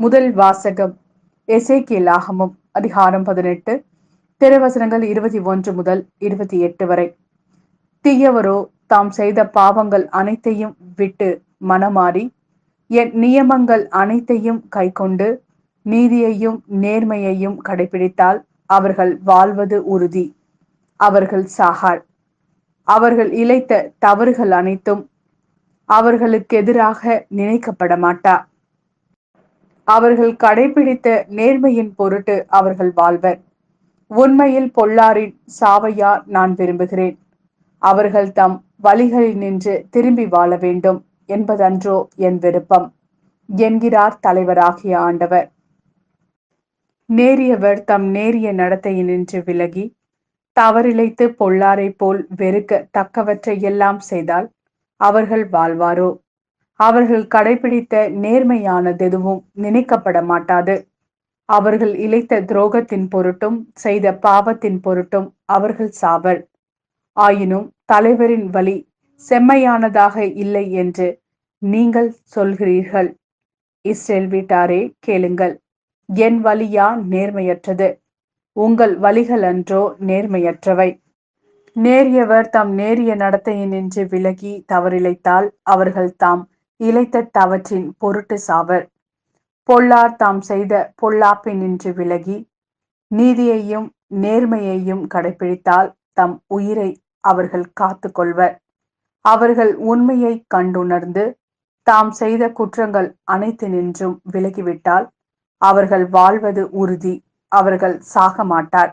முதல் வாசகம் எசேக்கியேலாகமம் அதிகாரம் 18 திருவசனங்கள் 21 முதல் 28 வரை. தீயவரோ தாம் செய்த பாவங்கள் அனைத்தையும் விட்டு மனமாறி என் நியமங்கள் அனைத்தையும் கைக்கொண்டு நீதியையும் நேர்மையையும் கடைபிடித்தால் அவர்கள் வாழ்வது உறுதி, அவர்கள் சாகார். அவர்கள் இழைத்த தவறுகள் அனைத்தும் அவர்களுக்கெதிராக நினைக்கப்பட மாட்டா. அவர்கள் கடைபிடித்த நேர்மையின் பொருட்டு அவர்கள் வாழ்வர். உண்மையில் பொல்லாரின் சாவையா நான் விரும்புகிறேன். அவர்கள் தம் வழிகளினின்று திரும்பி வாழ வேண்டும் என்பதன்றோ என் விருப்பம், என்கிறார் தலைவராகிய ஆண்டவர். நேரியவர் தம் நேரிய நடத்தையினின்று விலகி தவறிழைத்து பொல்லாரை போல் வெறுக்க தக்கவற்றை எல்லாம் செய்தால் அவர்கள் வாழ்வாரோ? அவர்கள் கடைபிடித்த நேர்மையானதெதுவும் நினைக்கப்பட மாட்டாது. அவர்கள் இழைத்த துரோகத்தின் பொருட்டும் செய்த பாவத்தின் பொருட்டும் அவர்கள் சாவர். ஆயினும் தலைவரின் வழி செம்மையானதாக இல்லை என்று நீங்கள் சொல்கிறீர்கள். இஸ்ரேல் வீட்டாரே, கேளுங்கள். என் வழியா நேர்மையற்றது? உங்கள் வழிகள் அன்றோ நேர்மையற்றவை? நேரியவர் தம் நேரிய நடத்தையினின்று விலகி தவறிழைத்தால் அவர்கள் தாம் இழைத்த தவற்றின் பொருட்டு சாவர். பொல்லார் தாம் செய்த பொல்லாப்பினின்று விலகி நீதியையும் நேர்மையையும் கடைபிடித்தால் தம் உயிரை அவர்கள் காத்து கொள்வர். அவர்கள் உண்மையை கண்டுணர்ந்து தாம் செய்த குற்றங்கள் அனைத்தினின்றும் விலகிவிட்டால் அவர்கள் வாழ்வது உறுதி, அவர்கள் சாக மாட்டார்.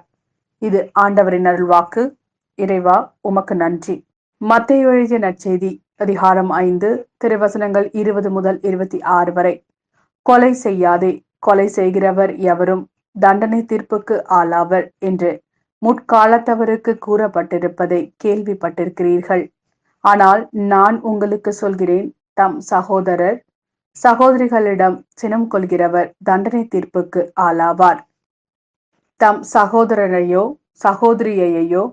இது ஆண்டவரின் அருள்வாக்கு. இறைவா, உமக்கு நன்றி. மத்தேயு எழுதிய நற்செய்தி அதிகாரம் 5 திருவசனங்கள் 20 முதல் 26 வரை. கொலை செய்யாதே, கொலை செய்கிறவர் எவரும் தண்டனை தீர்ப்புக்கு ஆளாவர் என்று முற்காலத்தவருக்கு கூறப்பட்டிருப்பதை கேள்விப்பட்டிருக்கிறீர்கள். ஆனால் நான் உங்களுக்கு சொல்கிறேன், தம் சகோதரர் சகோதரிகளிடம் சினம் கொள்கிறவர் தண்டனை தீர்ப்புக்கு ஆளாவார். தம் சகோதரரையோ சகோதரியையோ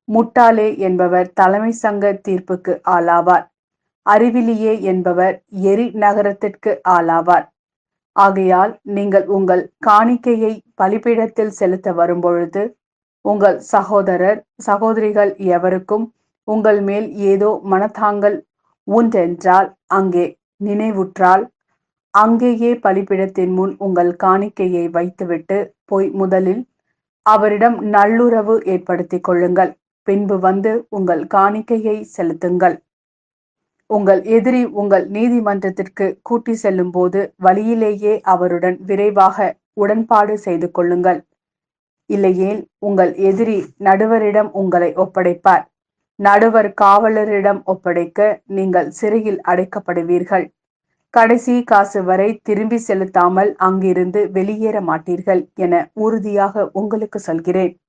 முட்டாளே என்பவர் தலைமை சங்க தீர்ப்புக்கு ஆளாவார். அறிவிலியே என்பவர் எரி நகரத்திற்கு ஆளாவார். ஆகையால் நீங்கள் உங்கள் காணிக்கையை பலிபீடத்தில் செலுத்த வரும்பொழுது உங்கள் சகோதரர் சகோதரிகள் எவருக்கும் உங்கள் மேல் ஏதோ மனத்தாங்கல் உண்டென்றால் அங்கே நினைவுற்றால் அங்கேயே பலிபீடத்தின் முன் உங்கள் காணிக்கையை வைத்துவிட்டு போய் முதலில் அவரிடம் நல்லுறவு ஏற்படுத்திக் கொள்ளுங்கள். பின்பு வந்து உங்கள் காணிக்கையை செலுத்துங்கள். உங்கள் எதிரி உங்கள் நீதிமன்றத்திற்கு கூட்டி செல்லும் போது வழியிலேயே அவருடன் விரைவாக உடன்பாடு செய்து கொள்ளுங்கள். இல்லையேல் உங்கள் எதிரி நடுவரிடம் உங்களை ஒப்படைப்பார். நடுவர் காவலரிடம் ஒப்படைக்க நீங்கள் சிறையில் அடைக்கப்படுவீர்கள். கடைசி காசு வரை திரும்பி செலுத்தாமல் அங்கிருந்து வெளியேற மாட்டீர்கள் என உறுதியாக உங்களுக்கு சொல்கிறேன்.